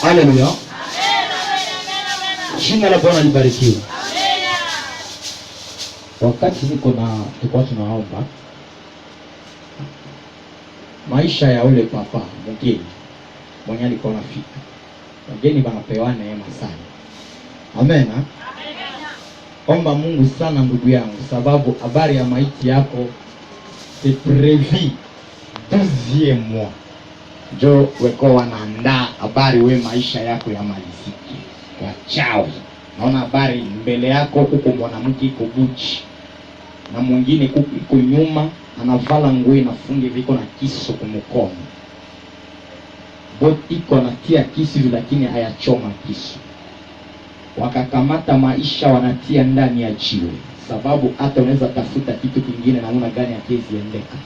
Haleluya. Jina la Bwana libarikiwe. Wakati tulikuwa tunaomba maisha ya ule papa mgeni mwenye alikuwa anafika. Wageni wanapewa neema sana. Amen. Omba Mungu sana ndugu yangu, sababu habari ya maiti yako c'est prévu 12e mois. Jo weko wanaandaa habari we maisha yako ya maliziki. Wachawi. Naona habari mbele yako huko mwanamke iko buchi. Na mwingine iko nyuma anavala nguo inafunga viko na kisu kwa mkono. Boti iko natia kisu lakini hayachoma kisu. Wakakamata maisha wanatia ndani ya jiwe, sababu hata unaweza tafuta kitu kingine namna gani akiziendeka.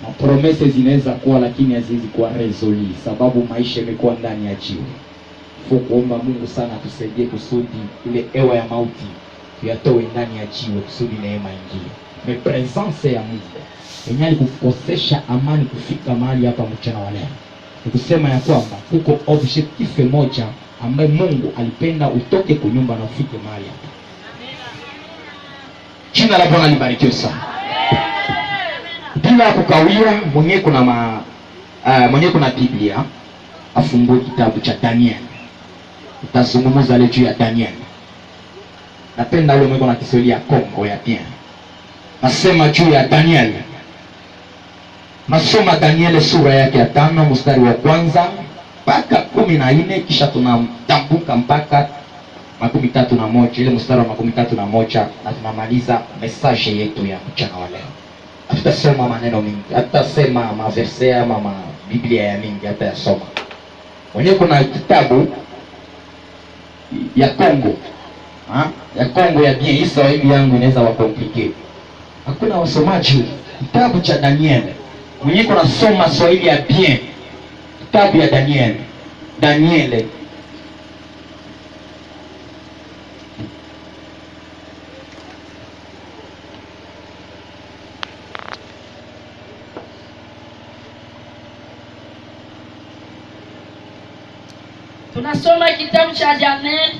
Mapromese zinaweza kuwa lakini haziwezi kuwa rezoli, sababu maisha yamekuwa ndani ya jiwe. Kuomba Mungu sana tusaidie kusudi ile hewa ya mauti tuyatoe ndani ya jiwe kusudi neema ingie. Me presence ya Mungu yenye kukosesha amani kufika mahali hapa mchana wa leo. Nikusema ya kwamba huko objectif moja ambaye Mungu alipenda utoke kwa nyumba na ufike mahali hapa. Jina la Bwana libarikiwe sana. Bila kukawia, mwenye kuna Biblia afungue kitabu cha Daniel. Tutazungumza leo juu ya Daniel. Napenda ule mwenye na Kiswahili ya Kongo ya bien. Nasema juu ya Daniel. Nasoma Daniel sura yake ya 5 mstari wa kwanza mpaka 14, kisha tunatambuka mpaka 31, ile mstari wa 31, na tunamaliza message yetu ya mchana wa leo. Tutasema maneno mingi, tutasema maverse ama Biblia ya mingi hata yasoma. Mwenye kuna kitabu ya Kongo, ya Kongo ya bien, hii Swahili yangu inaweza wa complicate. Hakuna wasomaji. Kitabu cha Daniel. Mwenye kuna soma Swahili ya bien, kitabu ya Daniel. Tunasoma kitabu cha Daniel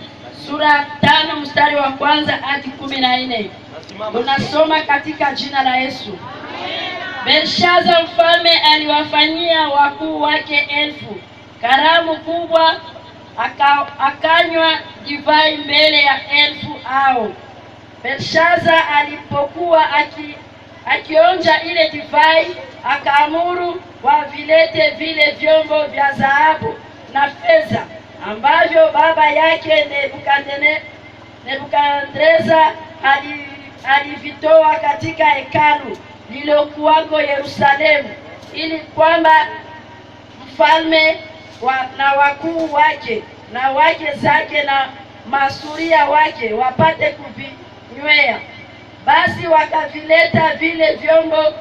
sura 5 mstari wa kwanza hadi 14. Tunasoma katika jina la Yesu. Belshaza mfalme aliwafanyia wakuu wake 1000 karamu kubwa, akanywa divai mbele ya 1000 hao. Belshaza alipokuwa akionja ile divai, akaamuru wavilete vile vyombo vya dhahabu na fedha ambavyo baba yake Nebukadneza alivitoa katika hekalu lilokuwako Yerusalemu, ili kwamba mfalme na wakuu wake na wake zake na masuria wake wapate kuvinywea. Basi wakavileta vile vyombo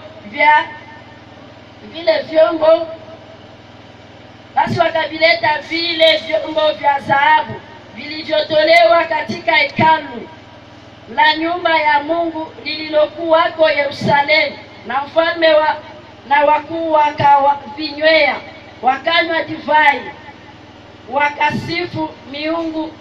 vya dhahabu vilivyotolewa katika hekalu la nyumba ya Mungu lililokuwako Yerusalemu, na mfalme na wakuu wakavinywea, wakanywa divai, wakasifu miungu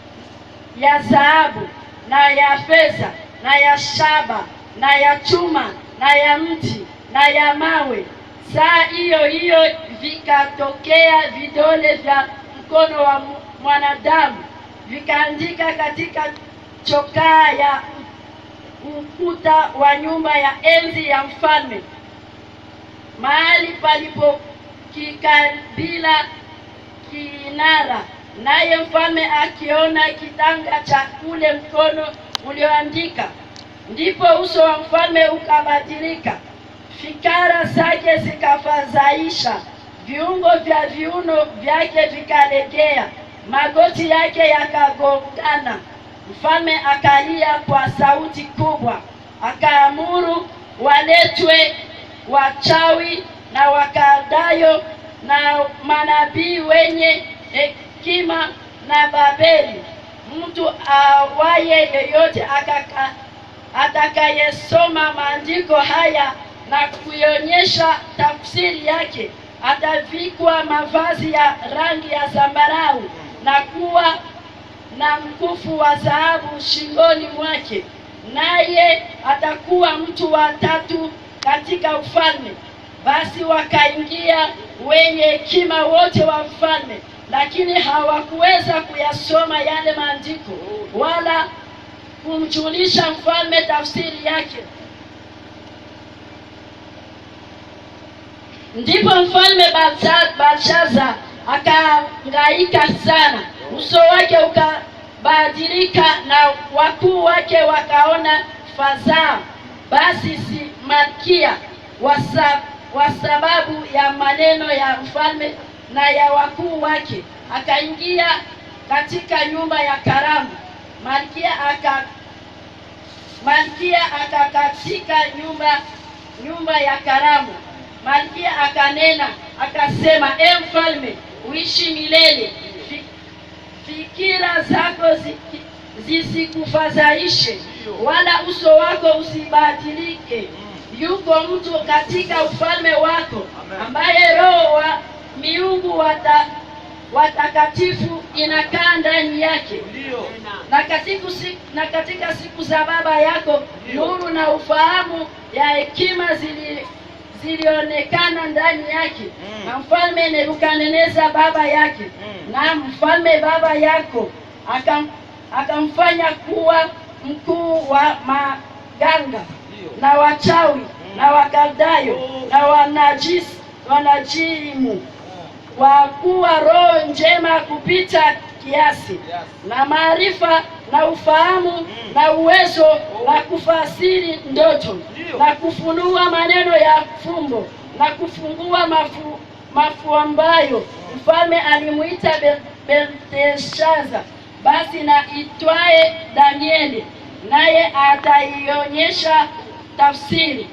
ya dhahabu na ya fedha na ya shaba na ya chuma na ya mti na ya mawe. Saa hiyo hiyo vikatokea vidole vya mkono wa mwanadamu, vikaandika katika chokaa ya ukuta wa nyumba ya enzi ya mfalme, mahali palipo kikabila kinara. Naye mfalme akiona kitanga cha ule mkono ulioandika, ndipo uso wa mfalme ukabadilika, fikara zake zikafadhaisha, viungo vya viuno vyake vikalegea, magoti yake yakagongana. Mfalme akalia kwa sauti kubwa, akaamuru waletwe wachawi na Wakaldayo na manabii wenye hekima na Babeli, mtu awaye yeyote atakayesoma maandiko haya na kuionyesha tafsiri yake atavikwa mavazi ya rangi ya zambarau na kuwa na mkufu wa dhahabu shingoni mwake, naye atakuwa mtu wa tatu katika ufalme. Basi wakaingia wenye hekima wote wa mfalme, lakini hawakuweza kuyasoma yale maandiko wala kumjulisha mfalme tafsiri yake. Ndipo mfalme Belshaza akahangaika sana, uso wake ukabadilika na wakuu wake wakaona fadhaa. Basi si malkia kwa sababu ya maneno ya mfalme na ya wakuu wake akaingia katika nyumba ya karamu. Malkia akakatika nyumba ya karamu. Malkia akanena akasema, mfalme, uishi milele, fikira zako zisikufadhaishe, wala uso wako usibadilike. Yuko mtu katika ufalme wako ambaye roho wa miungu watakatifu inakaa ndani yake, na katika siku za baba yako nuru na ufahamu ya hekima zilionekana ndani yake. Na mfalme Nebukadneza baba yake, na mfalme baba yako akamfanya kuwa mkuu wa maganga na wachawi na Wakaldayo na wanajimu, kwa kuwa roho njema kupita kiasi, na maarifa na ufahamu na uwezo wa kufasiri ndoto na kufunua maneno ya fumbo na kufungua mafumbayo. Mfalme alimuita Belteshaza basi na itwaye Danieli, naye ataionyesha tafsiri.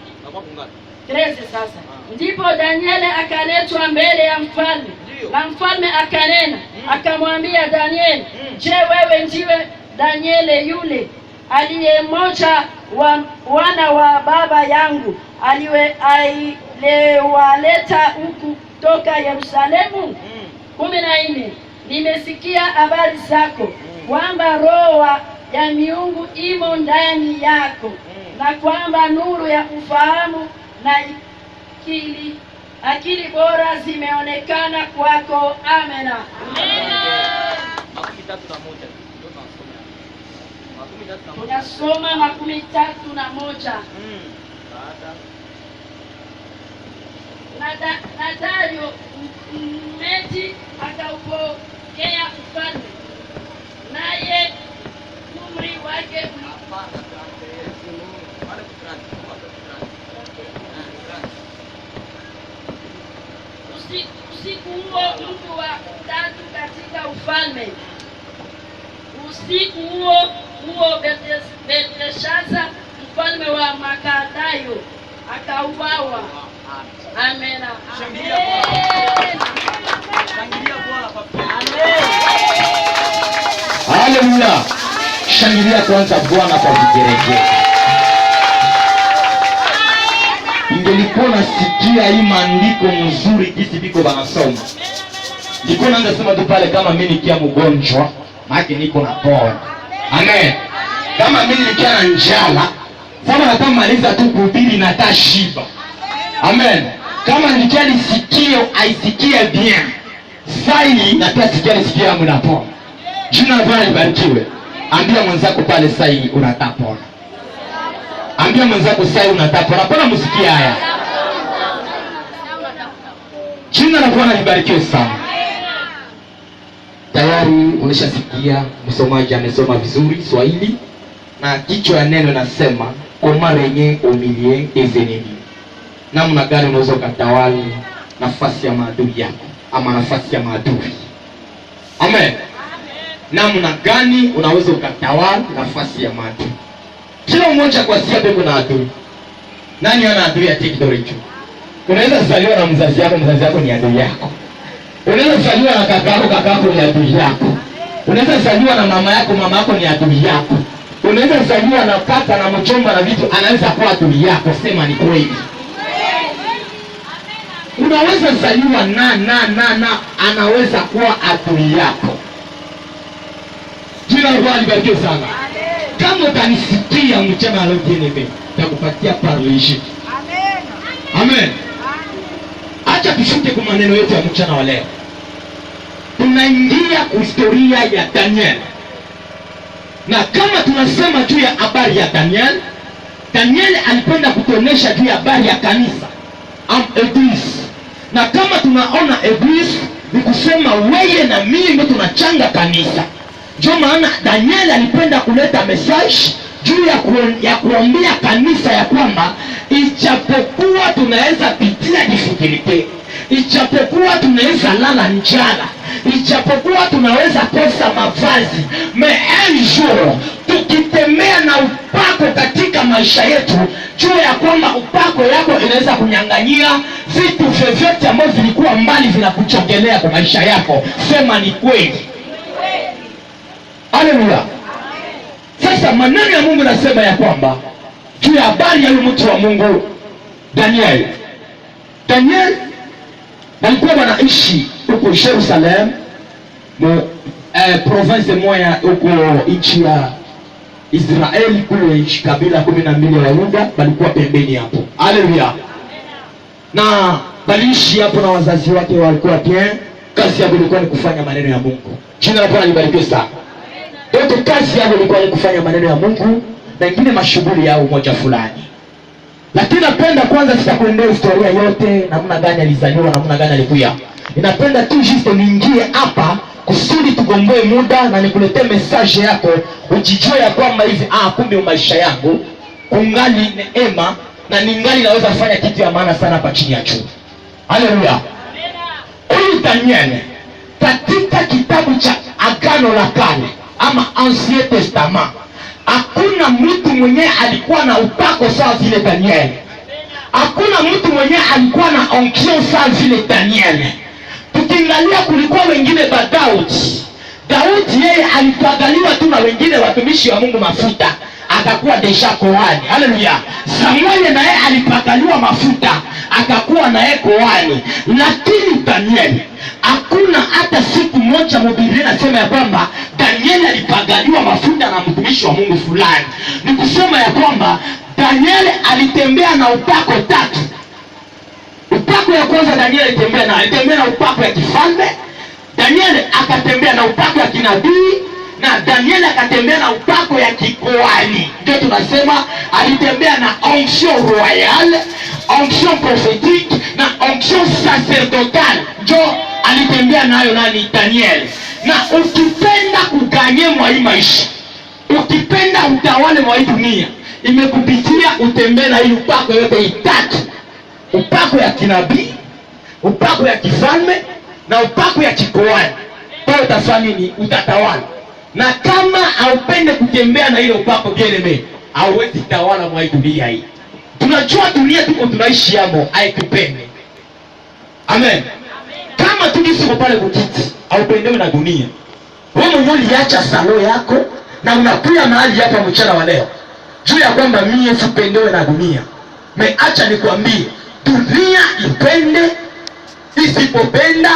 13 sasa. Ndipo Danieli akaletwa mbele ya mfalme, na mfalme akanena akamwambia Danieli, je, wewe ndiwe Danieli yule aliyemmoja wa wana wa baba yangu aliyewaleta huku toka Yerusalemu? 14. Nimesikia habari zako kwamba roho ya miungu imo ndani yako, na kwamba nuru ya ufahamu na akili bora zimeonekana kwako. Amena. Tunasoma 31. Na Dario Mmedi akaupokea ufalme, naye umri wake usiku huo mtu wa tatu katika ufalme. Usiku huo Belteshaza mfalme wa Makaldayo akauawa. Amena. Haleluya. Shangilia kwanza Bwana kwa vigeregere. Ingelikuwa nasikia hii maandiko mzuri jinsi biko banasoma, niko naanza sema tu pale, kama mimi nikia mgonjwa maki niko na pona. Amen. Kama mimi nikia na njala sasa natamaliza tu kuhubiri na tashiba. Amen. Kama nikia nisikio aisikie bien sai na tasikia nisikia mnapona. Jina la Bwana libarikiwe. Ambia mwenzako pale sai unatapona. Ambia mwenzako sai unatapona. Pona msikia haya. Jina la Bwana libarikiwe sana. Tayari unashasikia msomaji amesoma vizuri Swahili, na kichwa ya neno nasema comment régner au milieu des ennemis. Namna gani unaweza kutawala nafasi ya maadui yako ama nafasi ya maadui. Amen. Namna gani unaweza ukatawala nafasi ya maadui. Kila mmoja kwa siku yuko na adui. Nani ana adui ya TikTok hicho? Unaweza kuzaliwa na mzazi yako ni adui yako. Unaweza kuzaliwa na kaka yako ni adui yako. Unaweza kuzaliwa na mama yako ni adui yako. Unaweza kuzaliwa na kaka na mchomba na vitu, anaweza kuwa adui yako. Sema ni kweli. kunaweza zaliwa na anaweza kuwa adui yako. Jina la Bwana libarikiwe sana. Kama utanisikia mchana leo tena, nitakupatia parleji. Amen. Acha tushuke kwa maneno yetu ya mchana wa leo. Tunaingia kwa historia ya Daniel. Na kama tunasema juu ya habari ya Daniel, Daniel alipenda kutuonesha juu ya habari ya kanisa, Eglise. Na kama tunaona Eglise ni kusema wewe na mimi ndio tunachanga kanisa. Ndio maana Daniel alipenda kuleta message juu ya kuambia kanisa ya kwamba ijapokuwa tunaweza pitia difficulty, ijapokuwa tunaweza lala njala, ijapokuwa tunaweza kosa mavazi, un jour tukitembea na upako katika maisha yetu, juu ya kwamba upako yako inaweza kunyang'anyia vitu vyovyote ambavyo vilikuwa mbali vinakuchogelea kwa maisha yako. Sema ni kweli. Haleluya. Sasa maneno ya Mungu nasema ya kwamba juu ya habari ya mtu wa Mungu Daniel. Daniel walikuwa wanaishi huko Jerusalem, province moja huko nchi ya Israeli, kule nchi kabila 12 ya Yuda walikuwa pembeni hapo. Haleluya. Na waliishi hapo na wazazi wake walikuwa bien. Kazi yao ilikuwa ni kufanya maneno ya Mungu. Jina la Bwana libarikiwe sana. Ndio kazi yao ilikuwa ni kufanya maneno ya Mungu na ingine mashughuli yao moja fulani. Lakini napenda kwanza sitakuendea historia yote, namna gani alizaliwa, namna gani alikuwa. Ninapenda tu just niingie hapa kusudi tugomboe muda na nikuletee message yako, ujijue ya kwamba hivi kumbe maisha yangu kungali neema na ningali naweza kufanya kitu ya maana sana hapa chini ya jua. Haleluya. Huyu Daniel katika kitabu cha Agano la Kale ama Ancien Testament, hakuna mtu mwenye alikuwa na upako sawa vile Daniel. Hakuna mtu mwenye alikuwa na onction sawa vile Daniel. Tukiangalia kulikuwa wengine ba Daudi yeye alipagaliwa tu na wengine watumishi wa Mungu mafuta, akakuwa deja kohani. Haleluya. Samuel na yeye alipagaliwa mafuta, akakuwa na yeye kohani. Lakini Daniel hakuna hata siku moja Biblia inasema ya kwamba Daniel alipagaliwa mafuta na mtumishi wa Mungu fulani. Ni kusema ya kwamba Daniel alitembea na upako tatu. Upako ya kwanza Daniel alitembea na upako ya kifalme, Daniel akatembea na upako ya kinabii, na Daniel akatembea na upako ya kikoani. Ndio tunasema alitembea na onction royale, onction prophétique na onction sacerdotale. Ndio alitembea nayo nani? Daniel. Na ukipenda kuganye mwa hii maisha, ukipenda utawale mwa hii dunia, imekupitia utembee na hii upako yote itatu. Upako ya kinabii, upako ya kifalme na upako ya kikoani. Kwa utafanya nini? Utatawala. Na kama haupende kutembea na ile upako bieneme, hauwezi tawala mwa dunia hii. Tunajua dunia tuko tunaishi yamo haikupende. Amen. Kama tukisiko pale kutiti, haupendewe na dunia. Wewe mwenyewe uliacha salo yako na unakuja mahali hapa mchana wa leo juu ya kwamba mimi sipendewe na dunia. Acha nikwambie, dunia ipende isipopenda,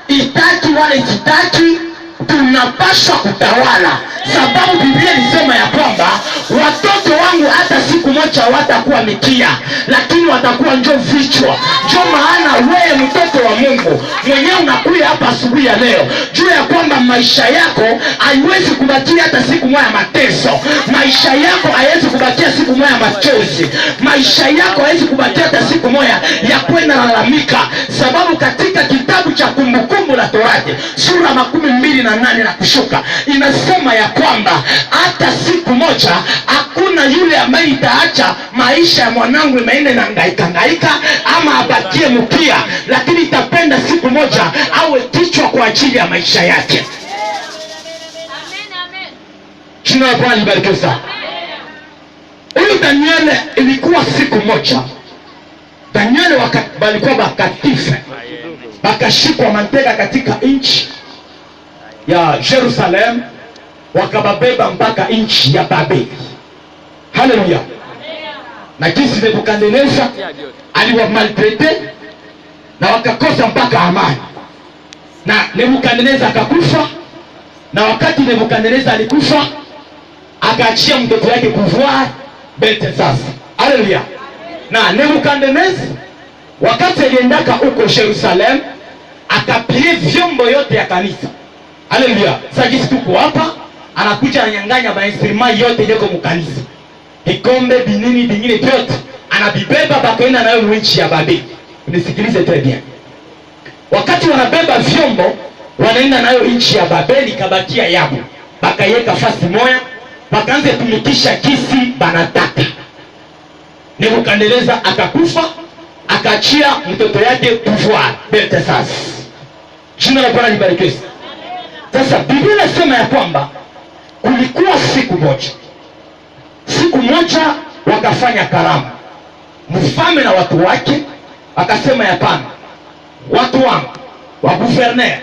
itaki wala isitaki, tunapaswa kutawala. Sababu Biblia inasema ya kwamba watoto wangu hata siku moja watakuwa mikia, lakini watakuwa njo vichwa. Njo maana wewe mtoto wa Mungu mwenyewe unakuja hapa asubuhi ya leo juu ya kwamba maisha yako haiwezi kubakia hata siku moja mateso. Maisha yako haiwezi kubakia siku moja machozi. Maisha yako haiwezi kubakia hata siku moja ya kwenda lalamika. Sababu katika kitabu cha Kumbukumbu la Torati sura 28 na kushuka inasema ya kwamba hata siku moja hakuna yule ambaye itaacha maisha ya mwanangu imeenda na ngaika ama abakie mkia, lakini itapenda siku moja awe kichwa kwa ajili ya maisha yake. Amen. Jina la Bwana libarikiwe sana. Huyu Daniel ilikuwa siku moja Daniel walikuwa bakatifu, bakashikwa mateka katika nchi ya Jerusalem, wakababeba mpaka nchi ya Babeli. Haleluya. Na jinsi Nebukadneza aliwa maltrete, na wakakosa mpaka amani, na Nebukadneza akakufa. Na wakati Nebukadneza alikufa, akaachia mtoto yake pouvoir Belteshaza. Haleluya. Na Nebukadneza wakati aliendaka huko Yerusalemu, akapie vyombo yote ya kanisa. Haleluya. Sasa tuko hapa, anakuja ananyang'anya mainstruments yote yako mkanisa, vikombe binini vingine vyote anabibeba, bakaenda nayo nchi ya Babeli. Unisikilize très bien. Wakati wanabeba vyombo wanaenda nayo nchi ya Babeli, kabakia yabo, bakaiweka fasi moya, bakaanza tumikisha kisi banataka. Nebukadneza akakufa, akaachia mtoto yake pouvoir Belteshaza. Jina la Bwana libarikiwe. Sasa Biblia inasema ya kwamba kulikuwa siku moja wakafanya karamu, mfalme na watu wake. Akasema hapana, watu wangu wa gouverneur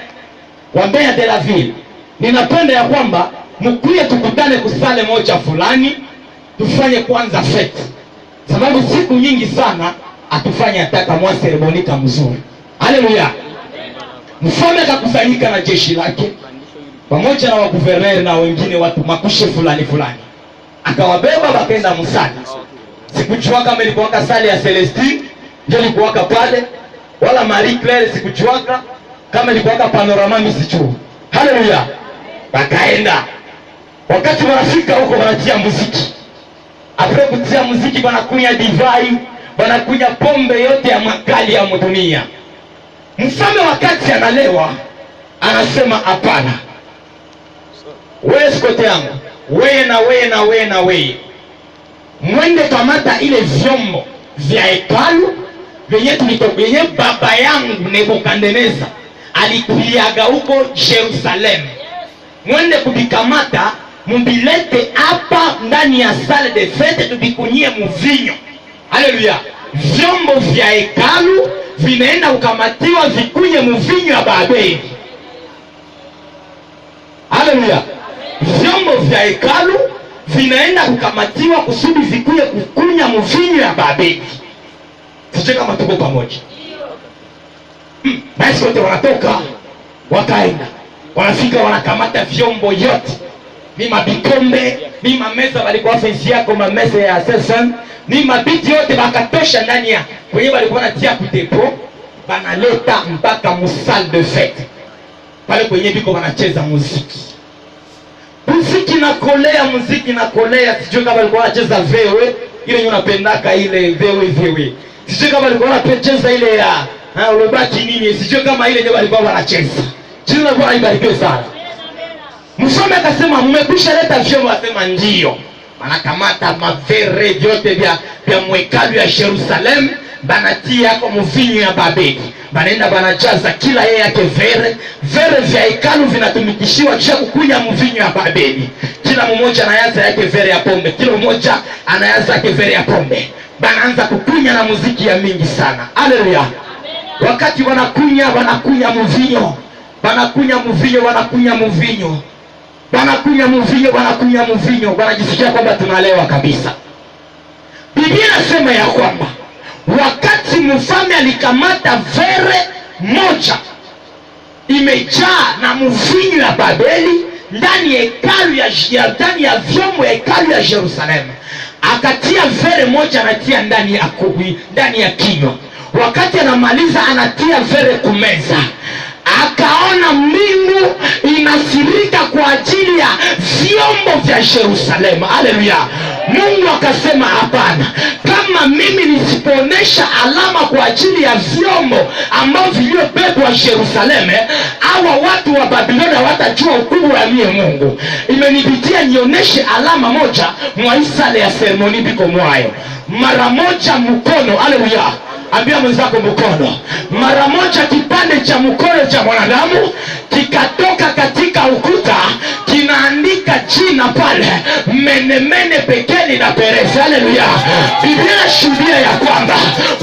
wa maire de la ville, ninapenda ya kwamba mkuye tukutane kusale moja fulani, tufanye kwanza fete, sababu siku nyingi sana atufanye ataka mwa seremonika mzuri. Haleluya. Mfalme akakusanyika na jeshi lake pamoja na wagouverneur na wengine watu makushe fulani, akawabeba bakaenda msali. Sikujua kama ilikuwa sali ya Celestine ndio ilikuwa pale, wala Marie Claire sikujua kama ilikuwa Panorama, misichu. Haleluya. Bakaenda, wakati wanafika huko wanatia muziki. Apre kutia muziki wanakunya divai, wanakunya pombe yote ya makali ya dunia. Mfalme wakati analewa anasema hapana, wewe sikote yangu, wewe na wewe mwende kamata ile vyombo vya hekalu vyenye baba yangu Nebukadneza alikuiaga huko Yerusalemu. Mwende kubikamata, mbilete hapa ndani ya salle de fete, tubikunyie mvinyo. Haleluya. Vyombo vya hekalu vinaenda kukamatiwa vikunye mvinyo ya Babeli. Haleluya. Vyombo vya hekalu vinaenda kukamatiwa kusudi vikunye kukunya mvinyo ya Babeli. Sije kama tuko pamoja. Basi wote wanatoka, wakaenda, wanafika, wanakamata vyombo yote, ni mabikombe, ni mameza walikuwa fensi yako, mameza ya session, ni mabiti yote bakatosha ndani ya kwenye walikuwa natia kutepo, banaleta mpaka musal de fete pale kwenye biko wanacheza muziki. Muziki na kolea, sijui kama walikuwa wanacheza vewe ile yenye unapendaka ile vewe, sijui kama walikuwa wanacheza ile ya ulobaki nini, sijui kama ile ndio walikuwa wanacheza. Jina la Bwana libarikiwe sana. Mfalme akasema mmekwisha leta vyombo, asema ndio. Wanakamata mavere vyote vya mwekalu ya Yerusalemu, banatia kwa mvinyo ya Babeli, banaenda banajaza kila yeye yake vere vya hekalu vinatumikishiwa kisha kukunya mvinyo ya Babeli. Kila mmoja anayaza yake vere ya pombe, kila mmoja anayaza yake vere ya pombe, banaanza kukunya na muziki ya mingi sana. Haleluya. Wakati wanakunya mvinyo, wanajisikia kwamba tunalewa kabisa. Biblia inasema ya kwamba wakati mfalme alikamata vere moja imejaa na mvinyo ya Babeli ndani ya vyombo ya hekalu ya Yerusalemu, akatia vere moja, anatia ndani ya kinywa. Wakati anamaliza anatia vere kumeza, akaona mbingu inasirika kwa ajili ya vyombo vya Yerusalemu. Haleluya. Mungu akasema hapana, kama mimi nisipoonyesha alama kwa ajili ya vyombo ambavyo vilivyobebwa Yerusalemu, hawa watu wa Babiloni hawatajua ukubwa wa mie Mungu. Imenipitia nionyeshe alama moja mwa isale ya seremoni biko mwayo. Mara moja mkono, haleluya. Ambia mwenzako mkono. Mara moja kipande cha mkono cha mwanadamu kikatoka katika ukuta, kinaandika jina pale Menemene, Pekeni na Peresi. Haleluya. Biblia inashuhudia ya kwamba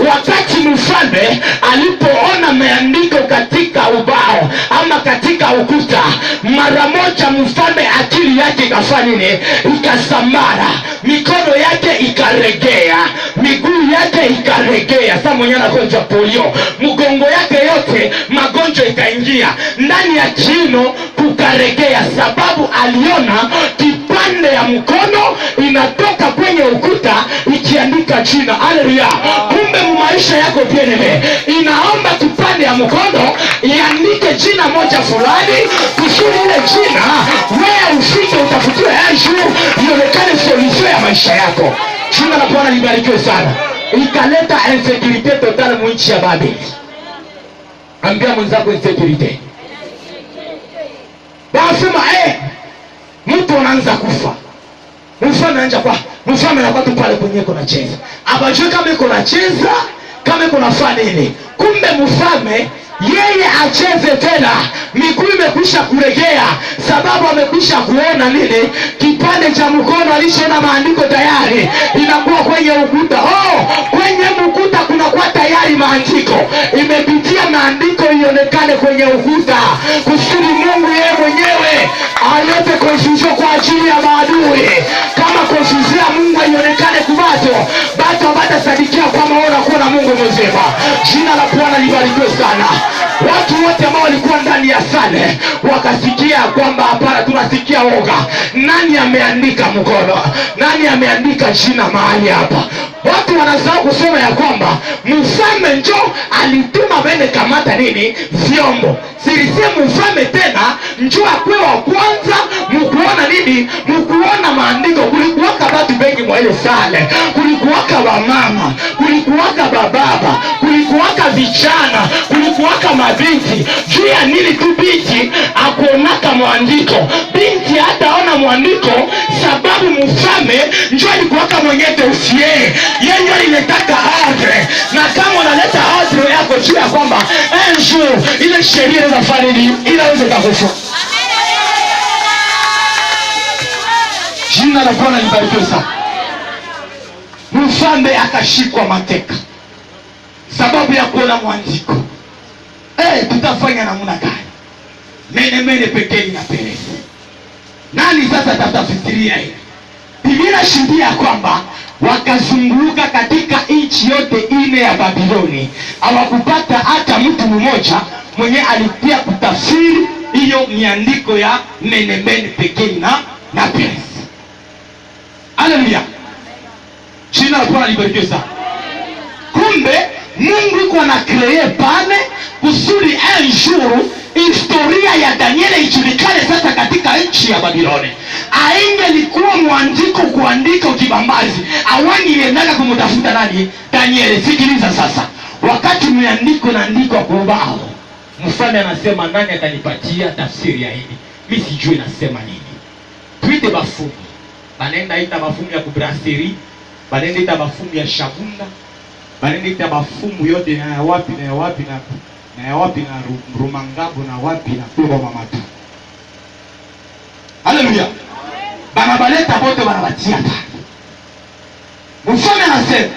wakati mfalme alipoona maandiko katika ubao ama katika ukuta, mara moja mfalme akili yake ikafanya nini? Ikasambara, mikono yake ikaregea, miguu yake ikaregea. Sasa mwenyewe anagonjwa polio, mgongo yake yote magonjwa ikaingia ndani ya kiuno, kukaregea, sababu aliona kipande ya mkono inatoka kwenye ukuta ikiandika jina. Haleluya. Kumbe maisha yako vieneme inaomba kipande ya mkono iandike jina moja fulani, kusudi ile jina wewe ufike utafutiwe Yesu, ionekane solution ya maisha yako. Jina la Bwana libarikiwe sana. Ikaleta insecurity total mwinchi ya Babeli. Ambia mwenzako insecurity. Wasema mtu anaanza kufa. Mfalme anaanza kwa mfalme anakuwa tu pale kwenye kuna cheza. Abajue kama iko na cheza, kama iko nafanya nini. Kumbe mfalme yeye acheze tena, miguu imekwisha kuregea, sababu amekwisha kuona nini? Kipande cha mkono alichoona maandiko tayari inakuwa kwenye ukuta. Kwenye ukuta kunakuwa tayari maandiko, imepitia maandiko ionekane kwenye ukuta, kusudi Mungu yeye mwenyewe alete confusion kwa ajili ya maadui. Kama confusion ya Mungu ionekane kubato, bato watasadikia kwamba wanakuwa na Mungu mzima. Jina la Bwana libarikiwe sana. Watu wote ambao walikuwa ndani ya sale wakasikia kwamba hapana, tunasikia woga. Nani ameandika mkono? Nani ameandika jina mahali hapa? Watu wanasahau kusema ya kwamba mfalme njo alituma bene kamata nini? Vyombo. Sirisi mfalme tena njo akwe wa kwanza mkuona nini? Mkuona maandiko. Kulikuwaka watu bengi mwa ile sale. Kulikuwaka wamama, kulikuwaka bababa, kulikuwaka vijana, kulikuwaka mabinti. Juu ya nini tu binti akuonaka mwandiko? Binti hataona mwandiko sababu mfalme njo alikuwaka mwenye dossier. Yeye alinetaka ordre, na kama unaleta ordre yako juu ya kwamba un jour ile sheria inafanya nini? Inaweza kukufa. Jina la Bwana libarikiwe sana. Mfalme akashikwa mateka sababu ya kuona mwandiko. Tutafanya namna gani? Menemene, Pekeni na Peresi. Nani sasa tatafikiria hili? Biblia inashuhudia kwamba wakazunguka katika nchi yote ine ya Babiloni, hawakupata hata mtu mmoja mwenye alipia kutafsiri hiyo miandiko ya Menemene, Pekeni na Peresi. Haleluya. Jina la Bwana libarikiwe sana. Kumbe Mungu yuko na kreye pale kusudi un jour historia ya Danieli ijulikane sasa katika nchi ya Babiloni. Aingelikuwa mwandiko kuandika kibambazi, awani iliendaka kumutafuta nani? Danieli. Sikiliza sasa, wakati miandiko naandikwa kwa ubao, mfalme anasema nani atanipatia tafsiri ya hili? Mimi sijui nasema nini. Tuite bafumu. Banenda ita bafumu ya kubraseri, banenda ita bafumu ya shabunda, banenda ita bafumu yote na wapi na wapi na wapi na Rumangabo na wapi na Kuba Mamata. Haleluya. Banabaleta bote banabatia pale. Mfalme anasema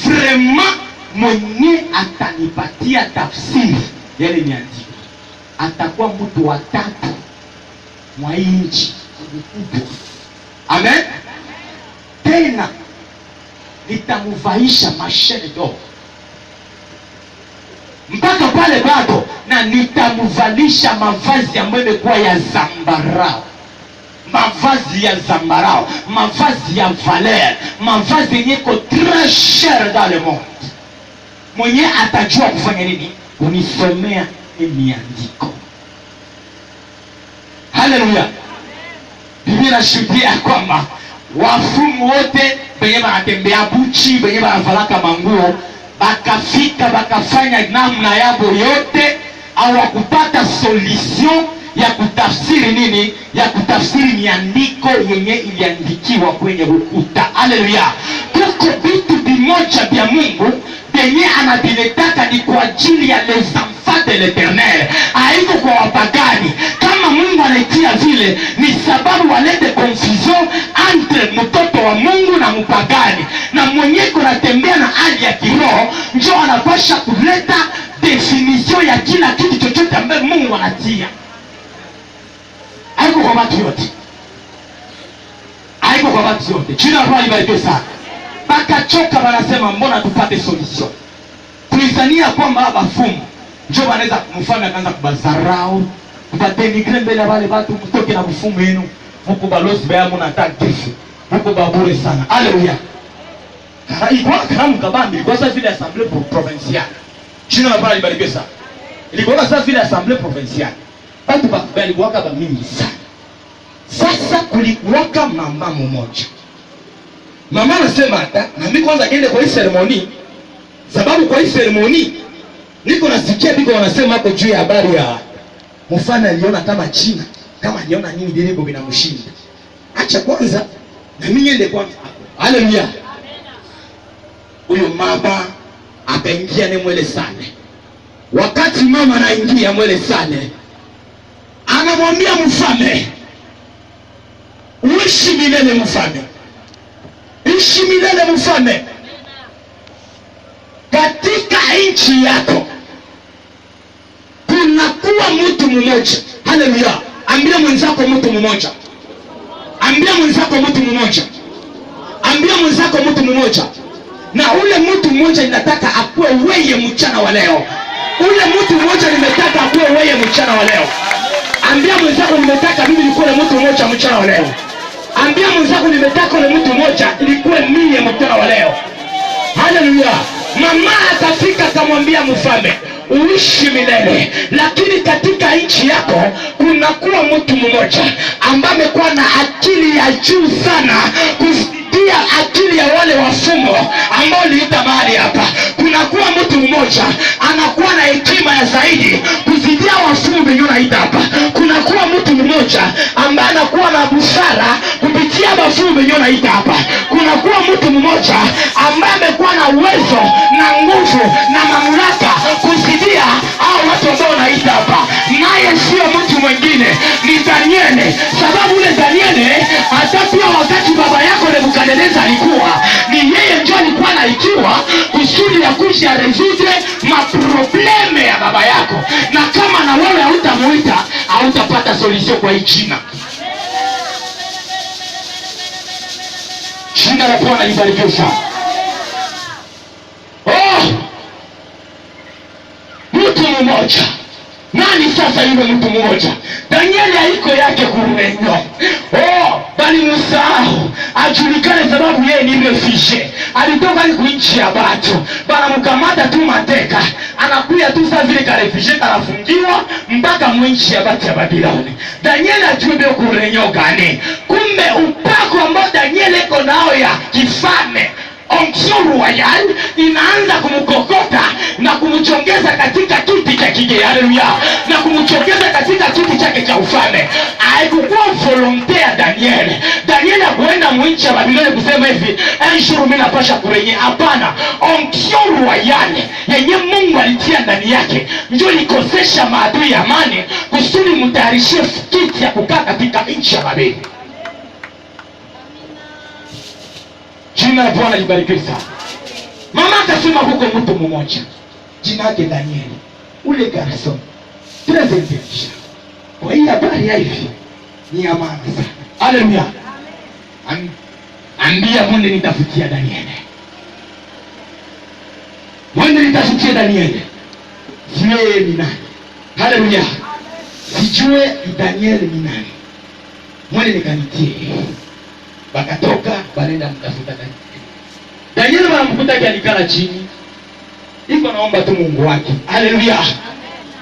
vraiment mwenye atanipatia tafsiri yale niandiko atakuwa mtu wa tatu mwa nchi kubwa. Amen. Tena nitamuvaisha mashene do mpaka pale bado, na nitamuvalisha mavazi ambayo yamekuwa ya zambarao, mavazi ya zambarao, mavazi ya valeur, mavazi yenye ko très cher dans le monde. Mwenye atajua kufanya nini? Unisomea miandiko. Haleluya. Biblia inashuhudia kwamba wafumu wote benye banatembea buchi, benye banavalaka manguo, bakafika bakafanya namna yabo yote, hawakupata solution ya kutafsiri nini? Ya kutafsiri miandiko yenye iliandikiwa kwenye ukuta. Haleluya. Tuko vitu vimoja vya Mungu benye anabiletaka ni kwa ajili ya les enfants de l'Eternel, haiko kwa wapagani. Kama Mungu anaitia vile ni sababu hatia. Haiko kwa watu yote, haiko kwa watu yote. Jina la Bwana libarikiwe sana. Bakachoka wanasema mbona tupate solution. Tulizania kwamba bafumu njoo wanaweza kumfanya akaanza kubazarau, kubadenigre mbele ya wale watu, mtoke na bufumu yenu. Huko balozi baya muna taktifu. Huko babure sana. Haleluya. Ilikuwa karamu kabambi, ilikuwa sasa vile assemblée provinciale. Jina la Bwana libarikiwe sana. Ilikuwa sasa vile assemblée provinciale. Watu walikuwa kama mingi sana. Sasa kulikuwa mama mmoja. Mama anasema hata na mimi kwanza niende kwa hii ceremony, sababu kwa hii ceremony niko nasikia biko wanasema hapo juu ya habari ya mfano aliona kama China, kama aliona nini derebo binamshinda. Acha kwanza na mimi niende kwanza. Haleluya. Huyo mama akaingia ne mwele sale. Wakati mama anaingia mwele sale, anamwambia mfalme, uishi milele mfalme. Ishi milele mfalme. Katika nchi yako kunakuwa mtu mmoja. Haleluya. Ambia mwenzako mtu mmoja. Ambia mwenzako mtu mmoja. Ambia mwenzako mtu mmoja. Na ule mtu mmoja ninataka akuwe wewe mchana wa leo. Ule mtu mmoja nimetaka akuwe wewe mchana wa leo. Ambia mwenzako nimetaka mimi nikuwe mtu mmoja mchana wa leo. Ambia mwenzako nimetaka ule mtu mmoja ilikuwe mimi mchana wa leo. Haleluya. Mama atafika akamwambia mfalme, uishi milele, lakini katika nchi yako kunakuwa mtu mmoja ambaye amekuwa na akili ya juu sana kuzidia akili ya wale wafumo ambao liita mahali hapa. Kunakuwa mtu mmoja anakuwa na hekima ya zaidi kuzidia wafumo wenyewe naita hapa. Kunakuwa mtu mmoja ambaye anakuwa na busara kupitia wafumo wenyewe naita hapa. Kunakuwa mtu mmoja ambaye amekuwa na uwezo na nguvu na mamlaka kuzidia hao watu ambao naita hapa. Naye sio mtu mwingine, ni Danieli. Sababu ule Danieli hata pia wakati baba yako Nebukadneza alikuwa ni yeye ndio alikuwa anaikiwa kusudi ya kuja resoudre maprobleme ya baba yako. Na kama na wewe hautamuita, hautapata solution kwa hii jina. Jina la Bwana libarikiwe sana. Mtu mmoja. Nani sasa yule mtu mmoja? Danieli haiko yake kuruenyo. Bali musahau ajulikane sababu yeye ni refugee. Alitoka nchi ya watu. Bana mkamata tu mateka. Anakuja tu sasa vile ka refugee kanafungiwa mpaka mwinchi ya watu ya Babiloni. Danieli ajue kuruenyo gani? Kumbe upako ambao Danieli iko nao ya kifalme, onction royal, inaanza kumkokota na kumchongeza katika kiti cha kige. Haleluya. Na kumchongeza katika kiti chake cha ufalme. Haikuwa volonte ya Danieli. Danieli hakuenda mwinchi ya Babiloni kusema hivi, "Shuru mimi napasha kurenye." Hapana. Onction royal yenye Mungu alitia ndani yake ndio ilikosesha maadui ya amani kusudi mtayarishie kiti ya kukaa katika nchi ya Babeli. Jina la Bwana libarikiwe sana. Mama akasema huko mtu mmoja, jina lake Danieli. Ule garson très intelligent. Kwa hiyo habari ya hivi ni amana sana. Haleluya. Ambia mwende nitafutia Danieli. Mwende nitafutia Danieli. Sijue ni nani. Haleluya. Sijue Danieli ni nani. Mwende nikanitie. Bakatoka balenda mtafuta Danieli. Danieli wanamkuta akialikana chini. Iko naomba tu Mungu wake. Haleluya.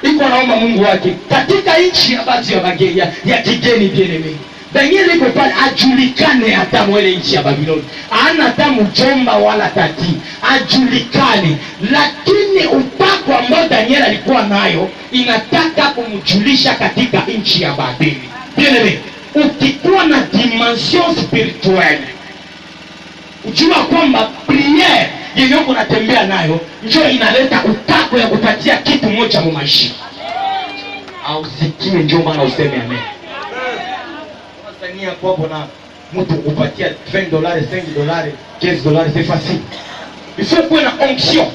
Iko naomba Mungu wake katika nchi ya bati ya Bageya ya kigeni bien. Danieli iko pale ajulikane hata mwele nchi ya Babiloni. Hana hata mjomba wala tati. Ajulikane. Lakini upako ambao Danieli alikuwa nayo inataka kumjulisha katika nchi ya Babeli. Bien. Ukikuwa na dimension spirituelle, ujua kwamba priere yenye uko natembea nayo njoo inaleta upako ya kupatia kitu moja mu maisha. Au sikie njoo maana useme amen. Unasania kwapo na mtu kupatia $20, $5, $15, c'est facile. Il faut kuwe na onction.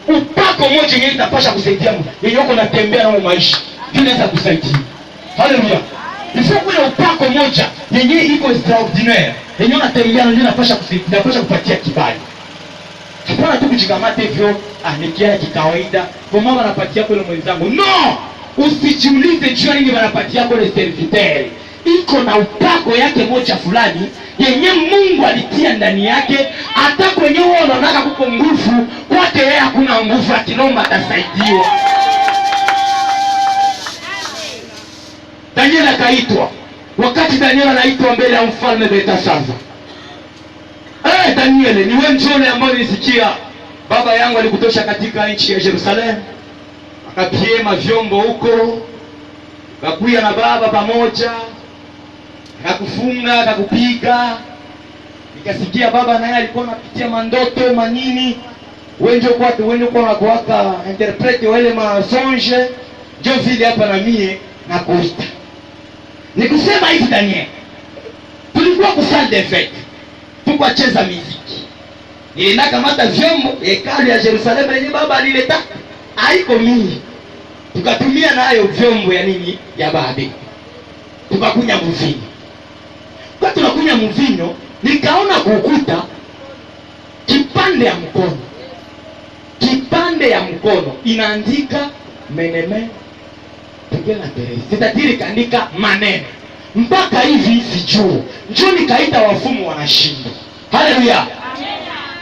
Upako moja yenye itapasha kusaidia yenye uko natembea na maisha. inaweza kusaidia. Haleluya. Isipokuwa ile upako moja yenye iko extraordinaire, yenye unatembea na inapasha kupatia kibali. Hapana tu kujikamata hivyo, nikia kikawaida. Kwa mama anapatia kwa mwenzangu. No! Usijiulize jua nini wanapatia kwa serviteur. Iko na upako yake moja fulani yenye Mungu alitia ndani yake, hata kwenye wao wanaona kuko nguvu, kwake yeye hakuna nguvu, akilomba atasaidiwa. Daniel akaitwa. Wakati Daniel anaitwa mbele ya mfalme Belteshaza. Daniel, ni wewe njone ambaye nilisikia baba yangu alikutosha katika nchi ya Yerusalemu. Akapiema vyombo huko. Kakuya na baba pamoja. Akakufunga, akakupiga. Nikasikia baba naye alikuwa anapitia mandoto manini. Wewe kwa kuwaka interprete wale masonge. Ndio vile hapa na mie na kuita. Nikusema hivi Daniel. Tulikuwa kusali de fête. Tukacheza muziki. Nilienda kamata vyombo hekalu ya Yerusalemu yenye baba alileta. Haiko mingi. Tukatumia nayo vyombo ya nini? Ya babe. Tukakunya mvinyo. Kwa tunakunya mvinyo, nikaona kukuta kipande ya mkono. Kipande ya mkono inaandika meneme Tegela Teresa. Sitatiri kaandika maneno. Mpaka hivi sijui. Njoo nikaita wafumu wanashinda. Haleluya.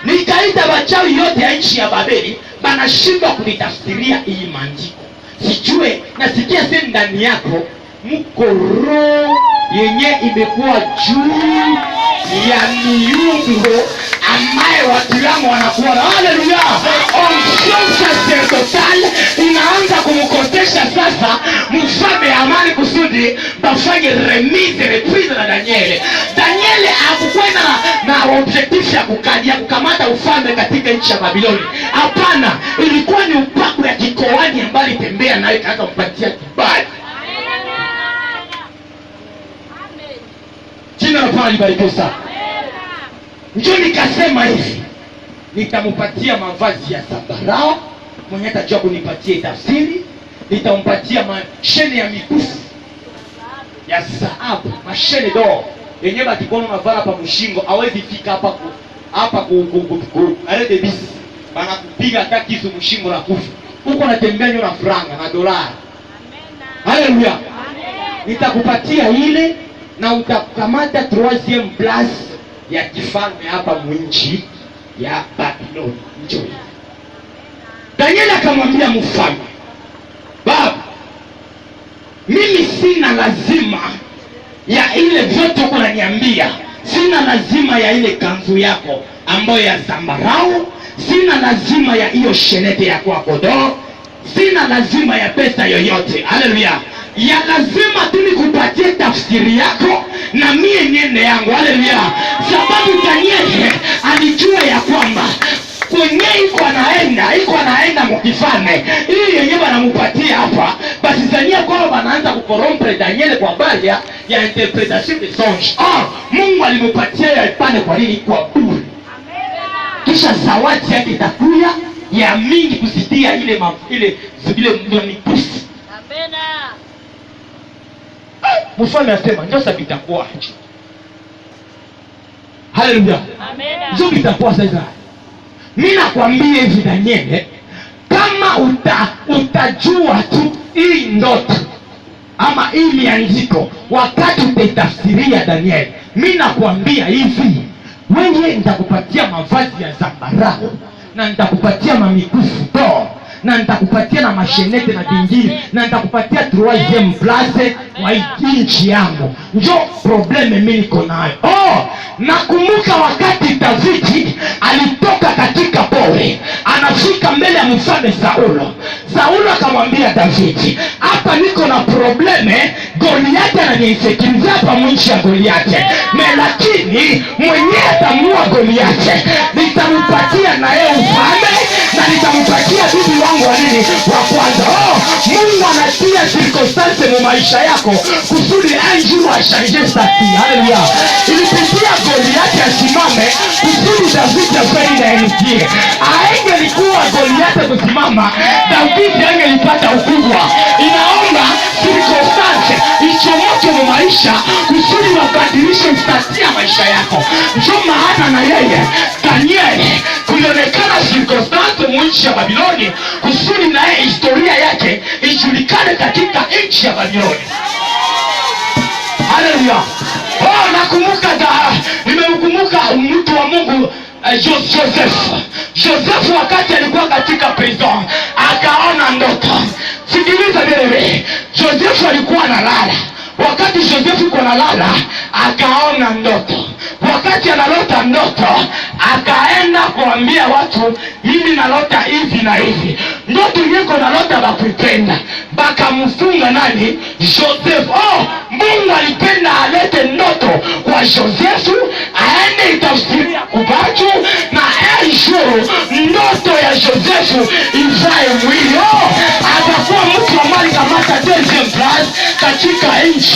Nikaita wachawi yote ya nchi ya Babeli, banashindwa kunitafsiria hii maandiko. Sijue, nasikia sasa ndani yako mko roho yenye imekuwa juu ya miungu ambaye watu wangu wanakuwa. Haleluya. Onction sacerdotal inaanza kumkotesha sasa mfalme amani kusudi bafanye reprise na Daniel. Daniel hakukwenda na objectif ya kukamata ufalme katika nchi ya Babiloni. Hapana, ilikuwa ni upako ya kikoani ambaye alitembea naye kaanza kumpatia kibali. Jina la Bwana libarikiwe sana. Njoo nikasema hivi, nitampatia mavazi ya zambarau, mwenye atajua kunipatia tafsiri, nitampatia mashene ya mikufu ya dhahabu, mashene do yenye bakikono unavara pa mshingo, hawezi fika hapa ku arede bisi. Bana kupiga hata kisu mshingo na kufa. Huko natembea na franga na dolari. Haleluya. Nitakupatia ile na utakamata 3e place ya kifalme hapa mwinchi ya Babiloni. Njoo. Daniel akamwambia mfalme, baba, mimi sina lazima ya ile vyote uko unaniambia. Sina lazima ya ile kanzu yako ambayo ya zambarau. Sina lazima ya hiyo shenete ya kwako do. Sina lazima ya pesa yoyote. Haleluya. Ya lazima tu nikupatie tafsiri yako na mie niende yangu. Haleluya. Sababu Daniel alijua ya kwamba kwenye iko anaenda mkifalme ili yenyewe wanamupatia hapa, basi Daniel kwao wanaanza kukorompre Daniel kwa habari ya interpretation de songe. Mungu alimupatia ya ipane kwa nini? Kwa bure. Kisha zawadi yake itakuya ya mingi kusidia ile mikufu. Amena. Mfalme asema ndio sasa vitakuwa. Haleluya. Amena. Ndio vitakuwa sasa. Mimi nakwambia hivi Daniel, kama utajua tu hii ndoto ama hii miandiko wakati utaitafsiria Daniel, mimi nakwambia hivi, wewe nitakupatia mavazi ya zambarau na nitakupatia mamikufu to na nitakupatia na mashenete na vingine na nitakupatia 3e place wa nchi yangu. Ndio probleme mimi niko nayo. Nakumbuka wakati David alitoka katika pori, anafika mbele ya mfalme Saulo. Saulo akamwambia David, hapa niko na probleme, Goliathi ananiinsekiriza hapa mwinchi ya Goliathi. Lakini mwenye atamuua Goliathi nitampatia na yeye ufalme na nitampatia bibi wangu wa nini, wa kwanza. Mungu anatia circumstance mu maisha yako kusudi anjuru ashanje stati. Haleluya. Ilipitia Goliathi asimame kusudi David afanye na engie. Aingelikuwa Goliathi kusimama, David angelipata ukubwa. Inaomba circumstance ichomoke mu maisha kusudi wabadilishe stati ya maisha yako. Ndio maana na yeye Danieli kulionekana circumstance mu nchi ya Babiloni kusudi naye historia yake ijulikane katika nchi ya Babiloni. Haleluya. Nakumbuka nimemkumbuka mtu wa Mungu Joseph wakati alikuwa katika prison akaona ndoto. Sikiliza wewe, Joseph alikuwa analala. Wakati Joseph yuko analala akaona ndoto. Wakati analota ndoto akaenda kuambia watu, mimi nalota hivi na hivi. Ndoto yako nalota bakupenda. Bakamfunga nani? Joseph. Mungu alipenda alete ndoto kwa Joseph aende itafsiria kubatu na ensure ndoto ya Joseph ivae mwili. Atakuwa mtu ambaye kamata deuxième place katika nchi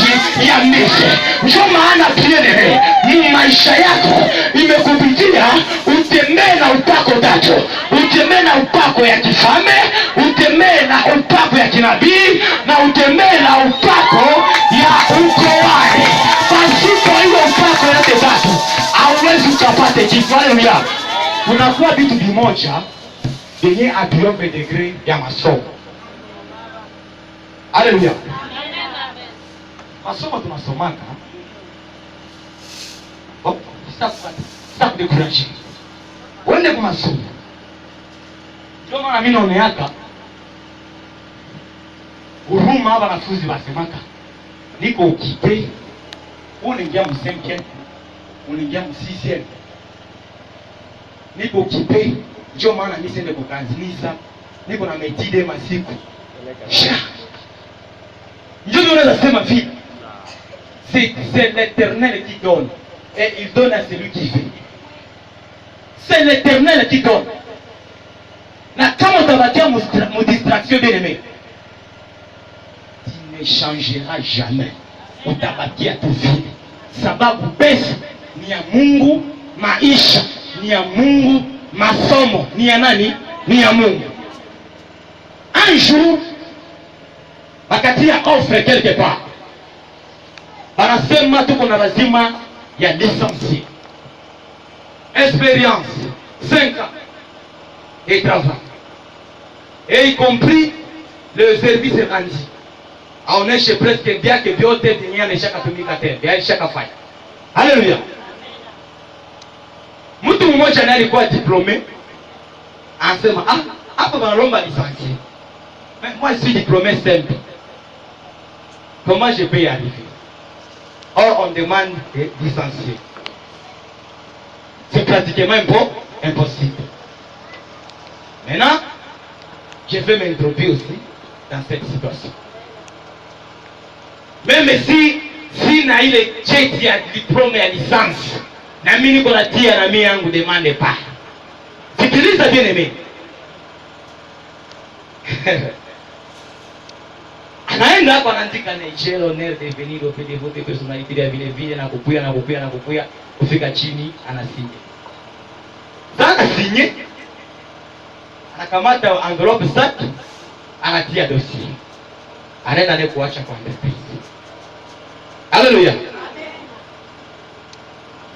ya Misri. Ndio maana pia maisha yako imekupitia utembee na upako tatu. Utembee na upako ya kifalme, utembee na upako ya kinabii, na utembee na upako ya ukoani. Pasipo hiyo upako yote tatu hauwezi ukapate kitu. Haleluya. Unakuwa vitu vimoja yenye abiombe degree ya masomo. Haleluya. Masomo tunasomaka sasa kudekuraje. Wende kwa masomo. Ndio maana mimi naoneaka huruma hapa wanafunzi wasemaka niko ukipe unaingia msemke unaingia msisi niko ukipe. Ndio maana mimi sende kwa kanisa niko na metide masiku. Ndio unaweza sema vipi? C'est l'Éternel qui donne et il donne à celui qui veut. C'est l'Éternel qui donne. Na kama utabakia mu distraction bien aimé, tu ne changeras jamais. Utabakia tu vile. Sababu pesa ni ya Mungu, maisha ni ya Mungu, masomo ni ya nani? Ni ya Mungu. Un jour wakatia offre quelque part. Banasema tuko na lazima ya licencié. Expérience 5 ans et travail. Et y compris le service rendu. Aoneshe presque vyake vyote vyenye ameshakatumika tena, alishakafanya. Haleluya. Mtu mmoja naye alikuwa diplômé. Anasema hapa wanalomba licencié. Mais moi je suis diplômé simple. Comment je peux y arriver? Or on demande de licencier. C'est pratiquement impossible. Maintenant, je vais m'introduire aussi dans cette situation. Même si na ile cheti ya diplome ya licence, na mimi niko natia na mimi yangu demande pas. Sikiliza bien aimé. Anaenda hapo anaandika Niger honneur de venir au de votre personnalité ya vile vile na kupuya kufika chini anasinya. Sasa sinye anakamata envelope sasa anatia dossier. Anaenda naye kuacha kwa entreprise. Haleluya.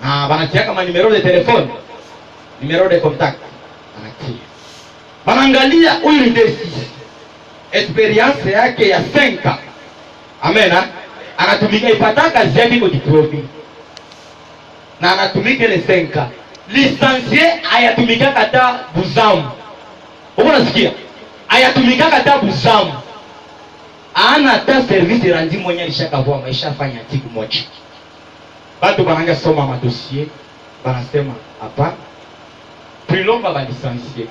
Banatia kama numero de téléphone, numero de contact. Anatia. Banaangalia huyu ndesi. Experience yake ya 5 ans. Amen. Anatumika ipataka zaidi kwa diplome. Na anatumika ile 5 ans. Licencié ayatumika kata buzamu. Unasikia? Ayatumika kata buzamu. Ana ta service randi mwenye alishakavua maisha fanya siku moja. Bado bananga soma madossier, banasema hapa prilomba ba licencié.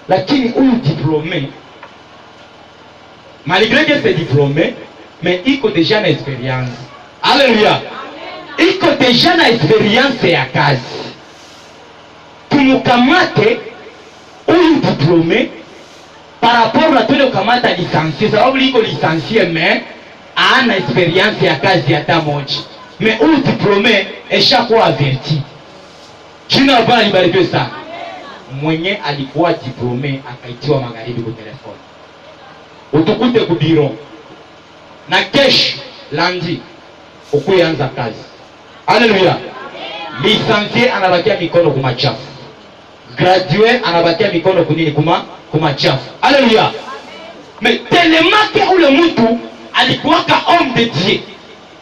Lakini huyu diplômé malgré que c'est diplômé, mais il a déjà une expérience. Alléluia. Il a déjà une expérience ya kazi. Tumukamate huyu diplome par rapport na twende kukamata lisansie, sababu liko lisansie me ana experience ya kazi hata moja. Me huyu diplome eshakuwa averti. Jina la Bwana libarikiwe sana. Mwenye alikuwa diplome akaitiwa magharibi kwa telefoni, utukute kubiro na kesho lundi ukuanza kazi. Haleluya. Lisansie anabakia mikono kumachafu, graduate anabakia mikono kunini kumachafu. Haleluya. Telemake ule mtu alikuwaka homme de Dieu,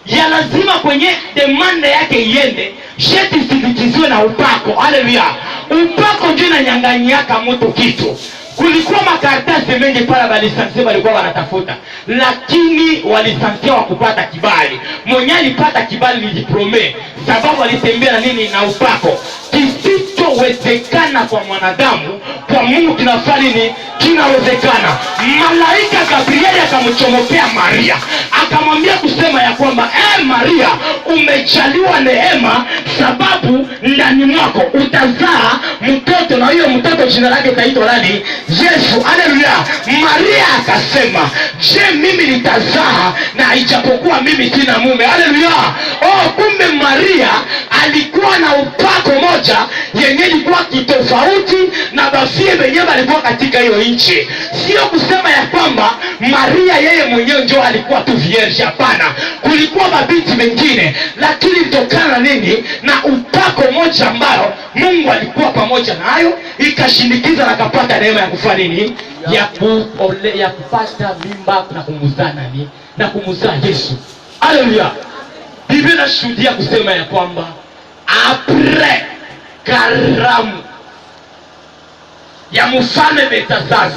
ya lazima kwenye demande yake iende sheti sindikizwe na upako. Haleluya. Upako ndio inanyang'anyaka mtu kitu. Kulikuwa makaratasi mengi pala balisansia walikuwa wanatafuta, lakini walisansia wakupata kibali. Mwenye alipata kibali ni diplome, sababu alitembea na nini? Na upako. Kisichowezekana kwa mwanadamu, kwa Mungu kinafanya nini? Kinawezekana. Malaika Gabrieli akamchomokea Maria, akamwambia kusema ya kwamba Maria, umejaliwa neema, sababu ndani mwako utazaa mtoto, na huyo mtoto jina lake itaitwa nani? Yesu. Haleluya. Maria akasema, je, mimi nitazaa na ijapokuwa mimi sina mume? Haleluya. Kumbe Maria alikuwa na upako moja yenye ilikuwa kitofauti na bafie wenyewe walikuwa katika hiyo nchi. Sio kusema ya kwamba Maria yeye mwenyewe ndio alikuwa tu vierge, hapana. Kulikuwa mabinti wengine, lakini kutokana na nini? Na upako moja ambao Mungu alikuwa pamoja nayo, ikashindikiza na kapata neema ya kufanya nini? Ya kupata mimba na kumuzaa nani? Na kumuzaa Yesu. Haleluya. Biblia inashuhudia kusema ya kwamba apres karamu ya mfalme Belshaza,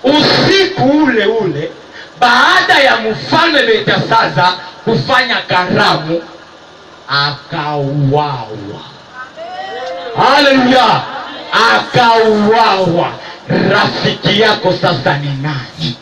usiku ule ule baada ya mfalme Belshaza kufanya karamu, akauawa. Haleluya. Akauawa. Rafiki yako sasa ni nani?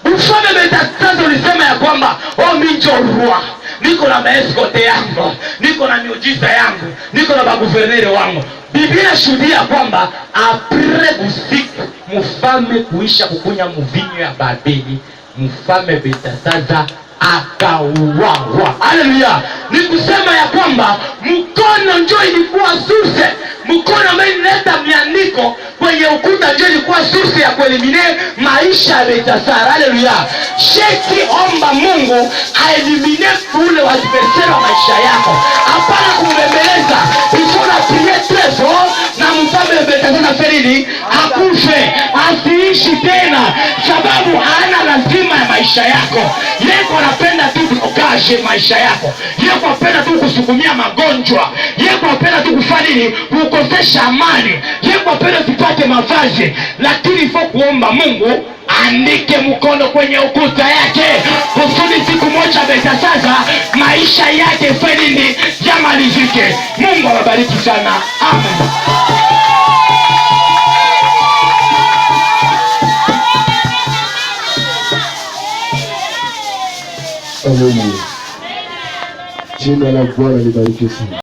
Mfalme Belshaza ulisema ya kwamba mimi ndio roi, niko na maeskote yangu, niko na miujiza yangu, niko na baguvernere wangu. Biblia inashuhudia kwamba apres usiku mfalme kuisha kukunya mvinyo ya Babeli, mfalme Belshaza akauawa. Haleluya. Ni kusema ya kwamba mkono ndio ilikuwa source, mkono ambaye inaleta miandiko kwenye ukuta ndio ilikuwa source ya kuelimine maisha ya Belshaza. Haleluya. Sheki omba Mungu aelimine ule wa adversaire wa maisha yako, hapana kumbembeleza. Ifuna prier très fort na mfalme Belshaza ferili akufe, asiishi tena, sababu hana lazima ya maisha yako. Yeko anapenda tu kukaje maisha yako, yeko anapenda tu kusukumia magonjwa, yeko anapenda tu kufanya nini? Kukosesha amani, yeko anapenda usipate mavazi. Lakini ifo kuomba Mungu andike mkono kwenye ukuta yake, kusudi siku moja Belshaza maisha yake feni yamalizike. Mungu awabariki sana. Amen. Amen. Jina la Bwana libarikiwe sana.